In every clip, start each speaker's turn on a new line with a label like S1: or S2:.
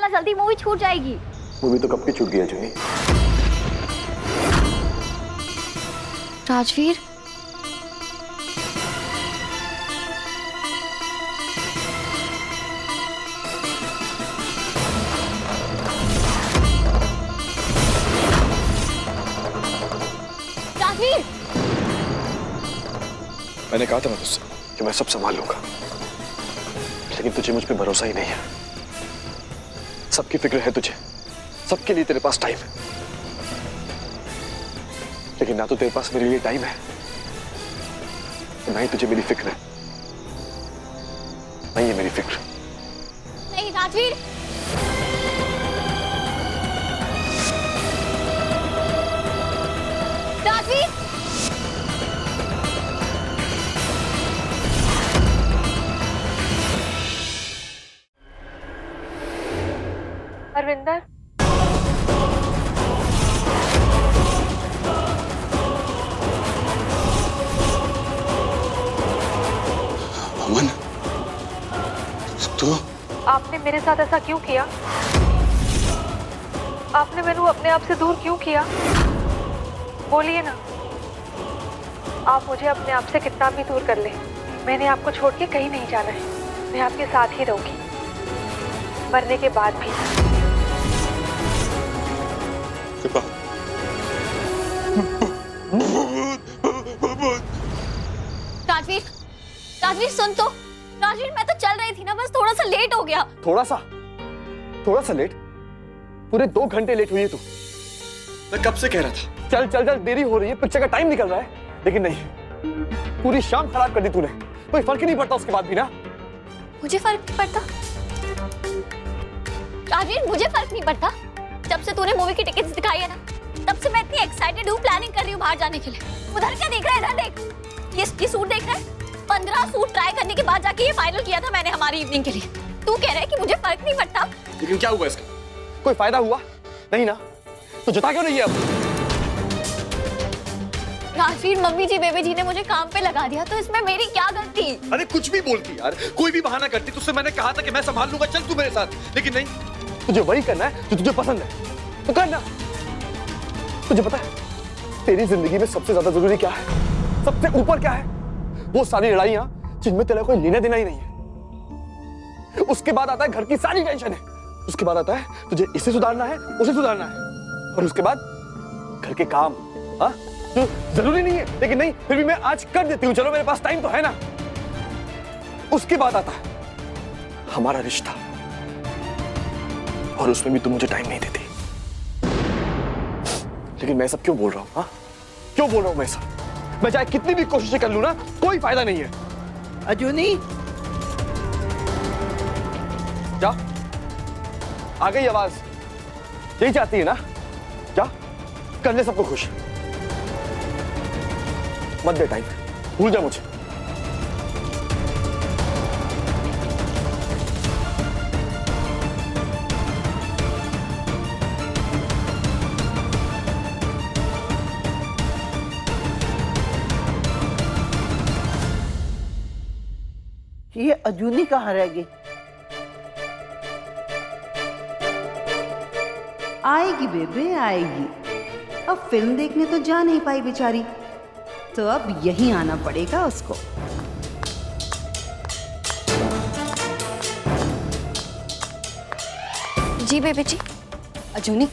S1: चलना जल्दी, मूवी छूट जाएगी।
S2: मूवी तो कब की छूट गई है जुनी।
S1: राजवीर, राजवीर,
S2: मैंने कहा था ना तुझसे कि मैं सब संभाल लूंगा, लेकिन तुझे मुझ पे भरोसा ही नहीं है। सबकी फिक्र है तुझे, सबके लिए तेरे पास टाइम है, लेकिन ना तो तेरे पास मेरे लिए टाइम है, ना ही तुझे मेरी फिक्र है। नहीं है मेरी फिक्र।
S1: नहीं राजवीर, राजवीर,
S3: अरविंदर,
S2: अमन, तू
S3: आपने मेरे साथ ऐसा क्यों किया? आपने मैंने अपने आप से दूर क्यों किया? बोलिए ना। आप मुझे अपने आप से कितना भी दूर कर ले, मैंने आपको छोड़ के कहीं नहीं जाना है। मैं आपके साथ ही रहूंगी, मरने के बाद भी।
S1: राजवीर, राजवीर सुन तो। राजवीर मैं तो चल रही थी ना, बस थोड़ा सा लेट हो गया।
S2: थोड़ा सा लेट? पूरे 2 घंटे लेट हुई है तू। मैं कब से कह रहा था चल चल चल, देरी हो रही है, पिक्चर का टाइम निकल रहा है, लेकिन नहीं, पूरी शाम खराब कर दी तूने। कोई फर्क ही नहीं पड़ता उसके बाद भी ना।
S1: मुझे फर्क नहीं पड़ता राजवीर, मुझे फर्क नहीं पड़ता। जब से तूने मूवी की टिकट्स दिखाई है ना, तब से मैं इतनी एक्साइटेड हूँ, प्लानिंग कर रही हूँ बाहर जाने के लिए। उधर क्या देख रहा है? इधर देख, ये सूट देख रहा है? 15 सूट ट्राई करने के बाद जाके ये फाइनल किया था मैंने हमारी इवनिंग के लिए। तू कह रहा है कि मुझे फर्क नहीं पड़ता?
S2: लेकिन क्या हुआ इसका? कोई फायदा हुआ नहीं ना, तो जता क्यों नहीं है अब?
S1: राजवीर, मम्मी जी बेबी जी ने मुझे काम पे लगा दिया, तो इसमें मेरी क्या गलती?
S2: अरे कुछ भी बोलती यार, कोई भी बहाना करती। तुझसे मैंने कहा था कि मैं संभाल लूंगा, चल तू मेरे साथ, लेकिन नहीं, तुझे वही करना है जो तुझे पसंद है तो करना। तुझे पता है तेरी जिंदगी में सबसे ज्यादा जरूरी क्या है, सबसे ऊपर क्या है? वो सारी लड़ाइयां जिनमें तेरा कोई लेना देना ही नहीं है। उसके बाद आता है घर की सारी टेंशन है, उसके बाद आता है तुझे इसे सुधारना है, उसे सुधारना है, और उसके बाद घर के काम, हाँ, जो जरूरी नहीं है, लेकिन नहीं फिर भी मैं आज कर देती हूँ, चलो मेरे पास टाइम तो है ना। उसके बाद आता है हमारा रिश्ता, और उसमें भी तुम मुझे टाइम नहीं देती। लेकिन मैं सब क्यों बोल रहा हूँ? हाँ, क्यों बोल रहा हूँ मैं सब? मैं चाहे कितनी भी कोशिशें कर लूं ना, कोई फायदा नहीं है।
S4: अजूनी,
S2: क्या आ गई आवाज? यही चाहती है ना? क्या कर ले सबको खुश, मत दे टाइम, भूल जा मुझे।
S4: ये अजूनी कहाँ रह गई?
S5: आएगी बेबे आएगी। अब फिल्म देखने तो जा नहीं पाई बेचारी, तो अब यहीं आना पड़ेगा उसको।
S1: जी बेबी जी।
S5: अजूनी,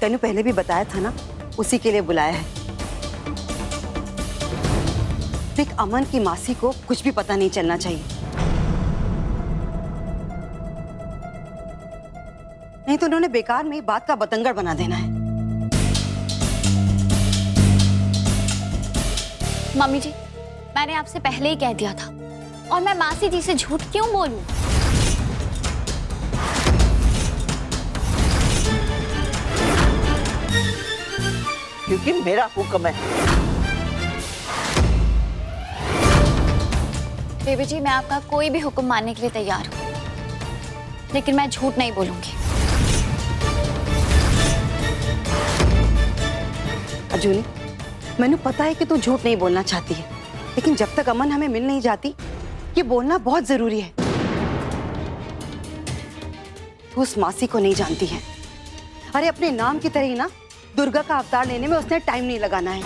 S5: तैनू पहले भी बताया था ना, उसी के लिए बुलाया है। देख, अमन की मासी को कुछ भी पता नहीं चलना चाहिए, नहीं तो उन्होंने बेकार में बात का बतंगड़ बना देना है।
S1: मम्मी जी, मैंने आपसे पहले ही कह दिया था, और मैं मासी जी से झूठ क्यों बोलूं?
S4: क्योंकि मेरा हुक्म है।
S1: बेबी जी, मैं आपका कोई भी हुक्म मानने के लिए तैयार हूँ, लेकिन मैं झूठ नहीं बोलूंगी।
S5: अजूनी, मैंने पता है कि तू झूठ नहीं बोलना चाहती है, लेकिन जब तक अमन हमें मिल नहीं जाती, ये बोलना बहुत जरूरी है। तू उस मासी को नहीं जानती है। अरे अपने नाम की तरह ही ना दुर्गा का अवतार लेने में उसने टाइम नहीं लगाना है।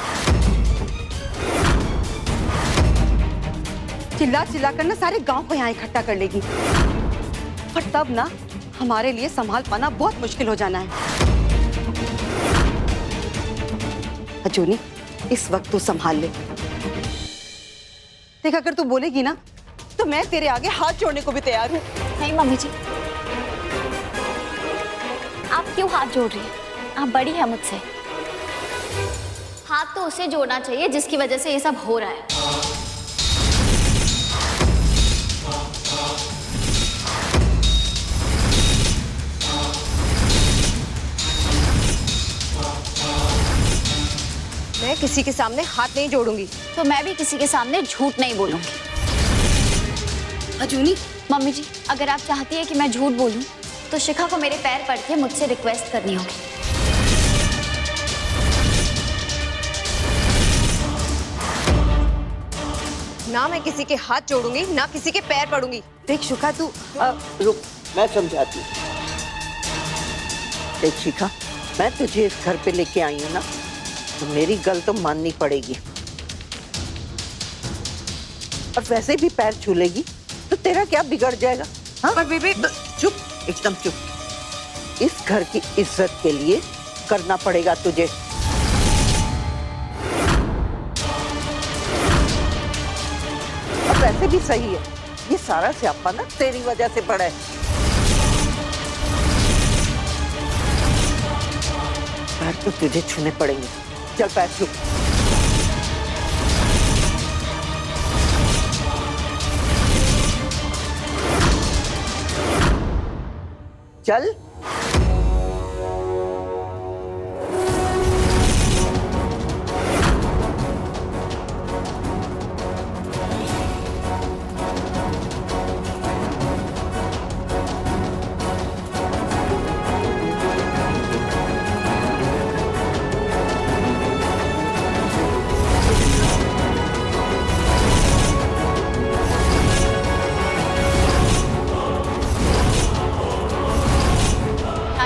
S5: चिल्ला चिल्ला कर ना सारे गांव को यहाँ इकट्ठा कर लेगी और तब ना हमारे लिए संभाल पाना बहुत मुश्किल हो जाना है। अजूनी, इस वक्त तू संभाल ले। देख, अगर तू बोलेगी ना तो मैं तेरे आगे हाथ जोड़ने को भी तैयार हूँ।
S1: नहीं मम्मी जी, आप क्यों हाथ जोड़ रही हैं? आप बड़ी है मुझसे। हाथ तो उसे जोड़ना चाहिए जिसकी वजह से ये सब हो रहा है।
S6: मैं किसी के सामने हाथ नहीं जोड़ूंगी।
S1: तो मैं भी किसी के सामने झूठ नहीं बोलूंगी।
S5: अजूनी,
S1: मम्मी जी, अगर आप चाहती है कि मैं झूठ बोलूं तो शिखा को मेरे पैर पड़ के मुझसे रिक्वेस्ट करनी होगी।
S6: ना मैं किसी के हाथ जोड़ूंगी ना किसी के पैर पड़ूंगी।
S5: देख शिखा, तू
S4: रुक, मैं समझाती हूँ। देख शिखा, मैं तुझे इस घर पे लेके आई हूँ ना, तो मेरी गल तो माननी पड़ेगी। और वैसे भी पैर छू लेगी तो तेरा क्या बिगड़ जाएगा? हाँ?
S6: पर बेबी,
S4: चुप, एकदम चुप। इस घर की इज्जत के लिए करना पड़ेगा तुझे। और वैसे भी सही है, ये सारा स्यापा ना तेरी वजह से पड़ा है। पैर तो तुझे छूने पड़ेंगे। चल पैर छू। चल।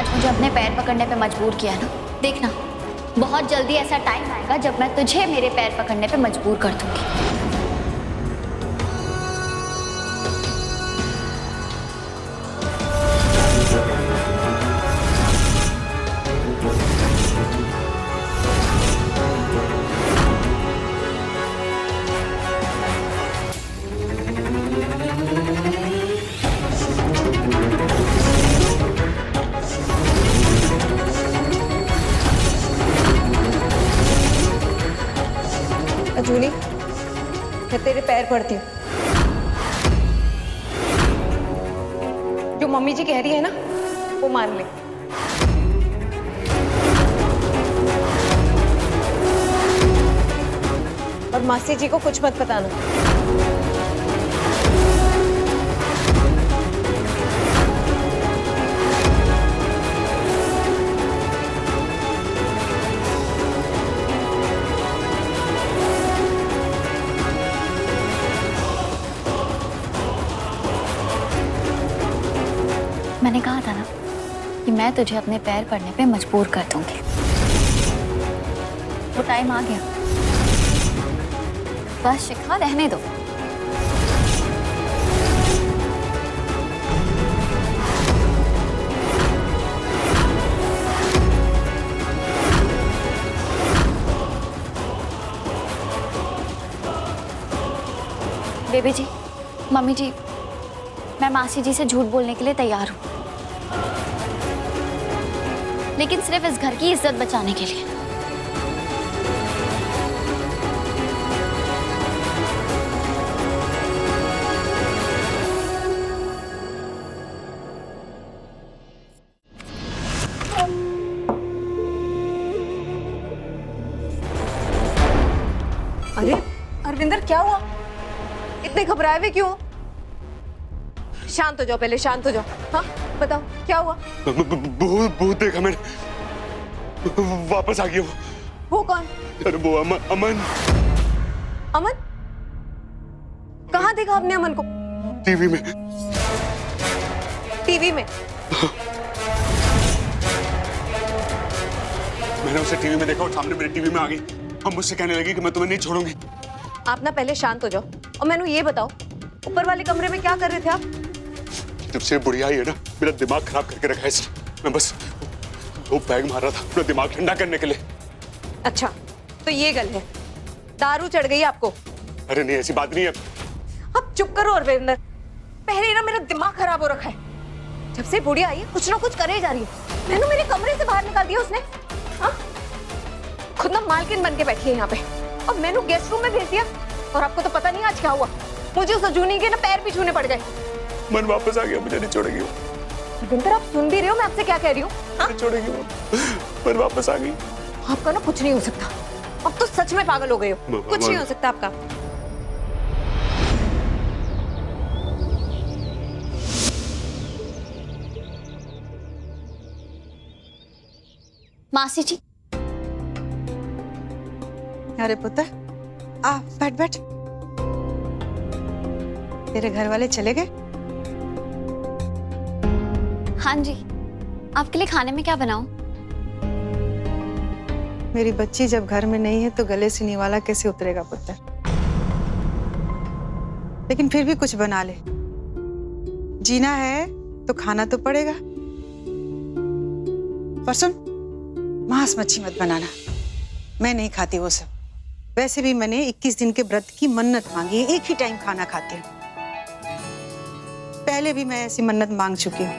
S1: मुझे अपने पैर पकड़ने पे मजबूर किया ना, देखना बहुत जल्दी ऐसा टाइम आएगा जब मैं तुझे मेरे पैर पकड़ने पे मजबूर कर दूंगी।
S6: अजूनी, मैं तेरे पैर पड़ती हूँ। जो मम्मी जी कह रही है ना, वो मान ले। और मासी जी को कुछ मत बताना।
S1: मैंने कहा था ना कि मैं तुझे अपने पैर पड़ने पे मजबूर कर दूंगी। वो टाइम आ गया, बस शिखा रहने दो। बेबी जी, मम्मी जी, मैं मासी जी से झूठ बोलने के लिए तैयार हूँ, लेकिन सिर्फ इस घर की इज्जत बचाने के लिए।
S6: अरे अरविंदर, क्या हुआ? इतने घबराए हुए क्यों? शांत हो जाओ, पहले शांत हो जाओ। हाँ बताओ, क्या हुआ?
S2: बहुत देखा मैंने, वापस आ गया
S6: वो कौन?
S2: अरे वो अमन।
S6: अमन? कहाँ देखा आपने अमन को?
S2: टीवी में।
S6: टीवी में?
S7: मैंने उसे टीवी में देखा और सामने मेरी टीवी में आ गई और मुझसे कहने लगी कि मैं तुम्हें नहीं छोड़ूंगी।
S6: आप ना पहले शांत हो जाओ और मैंने ये बताओ, ऊपर वाले कमरे में क्या कर रहे थे आप?
S7: जब से बुढ़िया आई है ना, मेरा दिमाग खराब करके रखा है इसने। मैं बस 2 पैग मार रहा था अपना दिमाग ठंडा करने के लिए।
S6: अच्छा, तो ये गल है, दारू चढ़ गई आपको?
S7: अरे नहीं, ऐसी बात नहीं है।
S6: अब चुप करो अरविंदर, पहले ना मेरा दिमाग खराब हो रखा है। जब से बुढ़िया आई है कुछ ना कुछ करे ही जा रही है। मैंने मेरे कमरे से बाहर निकाल दिया उसने। हाँ, खुद ना मालकिन बन के बैठी है यहाँ पे और मैंने गेस्ट रूम में भेज दिया। और आपको तो पता नहीं आज क्या हुआ, मुझे उस अजूनी के ना पैर भी छूने पड़ गए।
S7: मन वापस आ गया, मुझे नहीं छोड़ेगी वो।
S6: अरविंदर, आप सुन भी रहे हो मैं आपसे क्या कह रही हूँ?
S7: नहीं छोड़ेगी वो, मन वापस आ गई।
S6: आपका ना कुछ नहीं हो सकता, अब तो सच में पागल हो गए हो। कुछ नहीं हो सकता आपका।
S1: मासी जी।
S5: अरे पुत्र, आ बैठ बैठ। तेरे घर वाले चले गए?
S1: हाँ जी, आपके लिए खाने में क्या बनाऊं?
S5: मेरी बच्ची जब घर में नहीं है तो गले से निवाला कैसे उतरेगा पुत्र? लेकिन फिर भी कुछ बना ले, जीना है तो खाना तो पड़ेगा। पर सुन, मांस मच्छी मत बनाना, मैं नहीं खाती वो सब। वैसे भी मैंने 21 दिन के व्रत की मन्नत मांगी है, एक ही टाइम खाना खाती हूँ। पहले भी मैं ऐसी मन्नत मांग चुकी हूँ,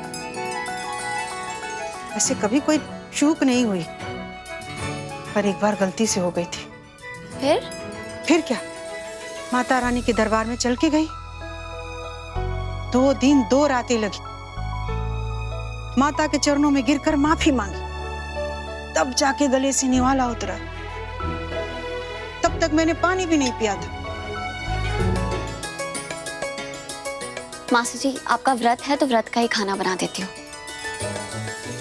S5: ऐसे कभी कोई चूक नहीं हुई, पर एक बार गलती से हो गई थी।
S1: फिर
S5: क्या, माता रानी के दरबार में चल के गई, 2 दिन 2 रातें लगी, माता के चरणों में गिरकर माफी मांगी, तब जाके गले से निवाला उतरा। तब तक मैंने पानी भी नहीं पिया था।
S1: मासी जी, आपका व्रत है तो व्रत का ही खाना बना देती हूँ।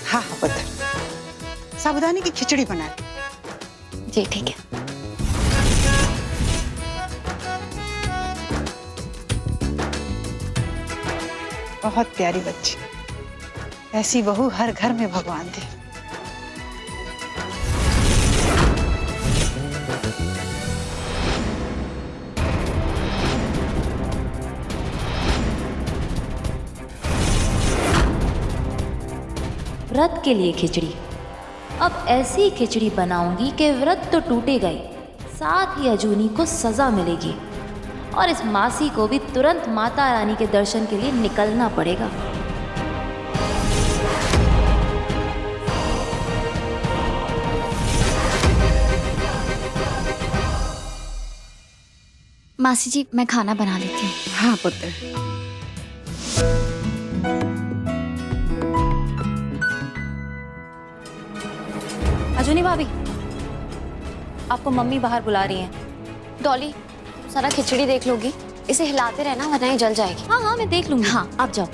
S5: हाँ हाँ पुत्र, साबूदाने की खिचड़ी बना दी।
S1: जी ठीक है।
S5: बहुत प्यारी बच्ची, ऐसी बहू हर घर में भगवान दे।
S8: व्रत के लिए खिचड़ी। अब ऐसी खिचड़ी बनाऊंगी कि व्रत तो टूटेगा ही, साथ ही अजूनी को सजा मिलेगी और इस मासी को भी तुरंत माता रानी के दर्शन के लिए निकलना पड़ेगा।
S1: मासी जी, मैं खाना बना लेती हूँ।
S5: हाँ पुत्र।
S8: अजूनी भाभी, आपको मम्मी बाहर बुला रही हैं।
S1: डॉली, सारा खिचड़ी देख लोगी, इसे हिलाते रहना वरना ये जल जाएगी।
S8: हाँ हाँ, मैं देख लूंगी। हाँ, आप जाओ।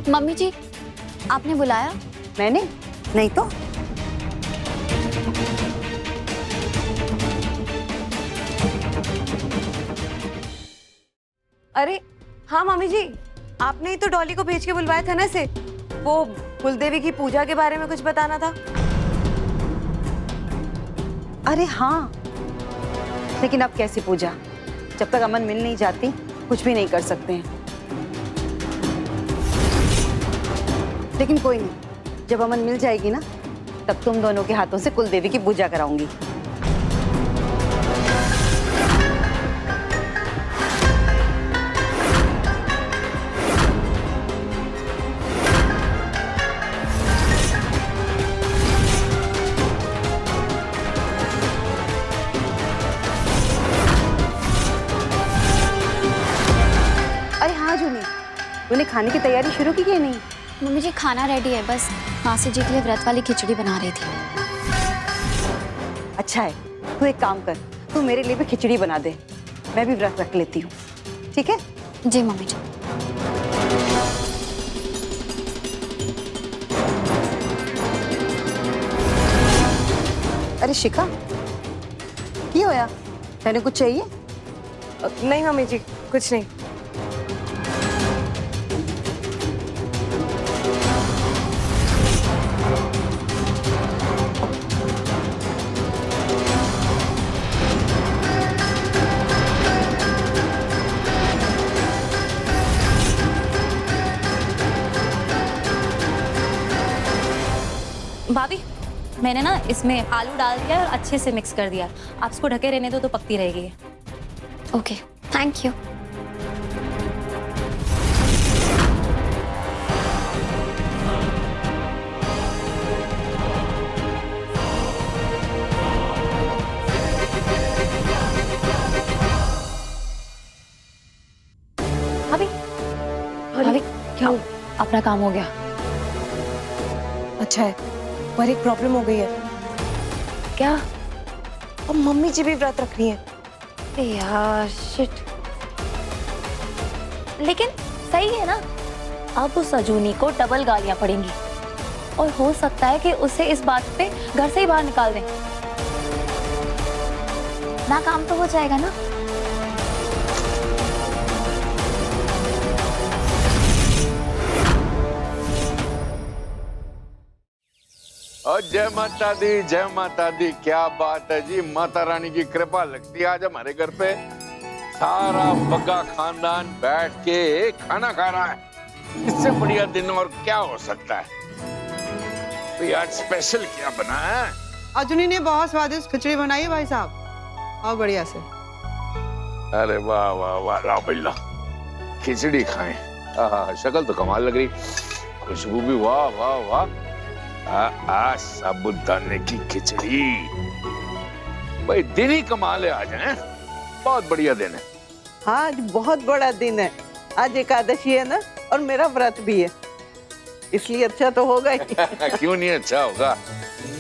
S1: मम्मी जी, आपने बुलाया?
S4: मैंने नहीं तो।
S6: अरे हाँ मामी जी, आपने ही तो डॉली को भेज के बुलवाया था ना इसे, वो कुलदेवी की पूजा के बारे में कुछ बताना था।
S4: अरे हाँ, लेकिन अब कैसी पूजा? जब तक अमन मिल नहीं जाती कुछ भी नहीं कर सकते हैं। लेकिन कोई नहीं, जब अमन मिल जाएगी ना, तब तुम दोनों के हाथों से कुलदेवी की पूजा कराऊंगी। अरे हाँ जूनी, तूने खाने की तैयारी शुरू की कि नहीं?
S1: मम्मी जी, खाना रेडी है, बस मासी जी के लिए व्रत वाली खिचड़ी बना रही थी।
S4: अच्छा है, तू एक काम कर, तू मेरे लिए भी खिचड़ी बना दे, मैं भी व्रत रख लेती हूँ। ठीक है?
S1: जी मम्मी जी।
S4: अरे शिखा, ये होया? तेने कुछ चाहिए?
S6: नहीं मम्मी जी, कुछ नहीं।
S8: भाभी, मैंने ना इसमें आलू डाल दिया और अच्छे से मिक्स कर दिया। आप इसको ढके रहने दो तो पकती रहेगी।
S1: Okay, thank you.
S8: भाभी, भाभी क्या हुआ? अपना काम हो गया।
S6: अच्छा है, पर एक प्रॉब्लम हो गई है।
S8: क्या?
S6: अब मम्मी जी भी व्रत रख रही हैं।
S8: अरे यार शिट। लेकिन सही है ना, अब उस अजूनी को डबल गालियां पड़ेंगी और हो सकता है कि उसे इस बात पे घर से ही बाहर निकाल दें। ना काम तो हो जाएगा ना।
S9: और जय माता दी, क्या बात है जी। माता रानी की कृपा लगती है आज हमारे घर पे। सारा बग्गा खानदान बैठ के खाना खा रहा है। इससे बढ़िया दिन और क्या हो सकता है। तो आज स्पेशल क्या बना है?
S5: अजनी ने बहुत स्वादिष्ट खिचड़ी बनाई है भाई साहब, और बढ़िया से।
S9: अरे वाह वाह वाह, लाओ बिल्ला खिचड़ी खाएं। शक्ल तो कमाल लग रही, खुशबू भी वाह वाह वाह। साबुदाने की खिचड़ी, भाई दिन ही कमाल है आज। हैं बहुत बढ़िया दिन है।
S10: हाँ, आज बहुत बड़ा दिन है। आज एकादशी है ना, और मेरा व्रत भी है, इसलिए अच्छा तो होगा ही।
S9: क्यों नहीं अच्छा होगा,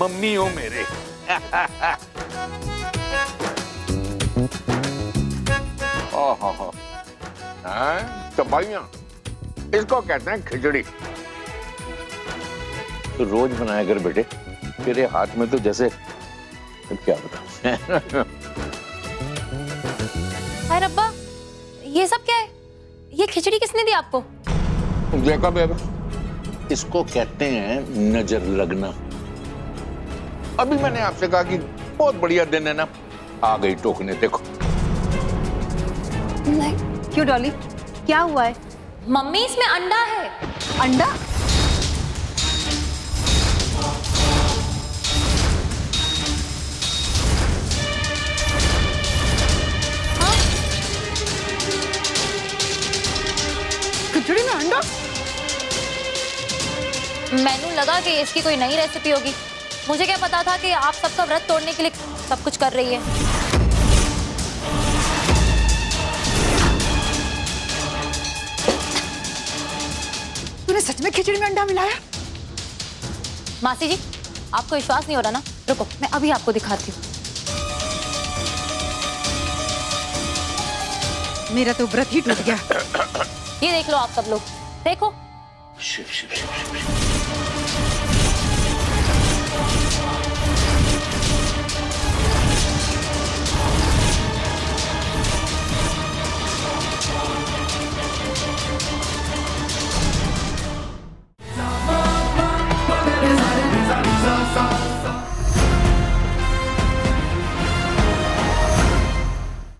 S9: मम्मी हो मेरे। ओहो, तो भाइयों इसको कहते हैं खिचड़ी। तो रोज बनाया कर बेटे, तेरे हाथ में तो जैसे क्या बताऊं।
S8: हाय रब्बा, ये सब क्या है? ये खिचड़ी किसने दी आपको?
S9: देखा बेबे, इसको कहते हैं नजर लगना। अभी मैंने आपसे कहा कि बहुत बढ़िया दिन है ना, आ गई टोकने। देखो
S4: क्यों डॉली, क्या हुआ है?
S8: मम्मी इसमें अंडा है।
S4: अंडा?
S5: खिचड़ी में अंडा?
S8: मैनू लगा कि इसकी कोई नई रेसिपी होगी। मुझे क्या पता था कि आप सबका व्रत तोड़ने के लिए सब कुछ कर रही है।
S5: तूने सच में खिचड़ी में अंडा मिलाया?
S8: मासी जी, आपको विश्वास नहीं हो रहा ना? रुको, मैं अभी आपको दिखाती हूँ।
S5: मेरा तो व्रत ही टूट गया।
S8: ये देख लो आप सब लोग, देखो।
S9: शिव शिव शिव शिव शिव।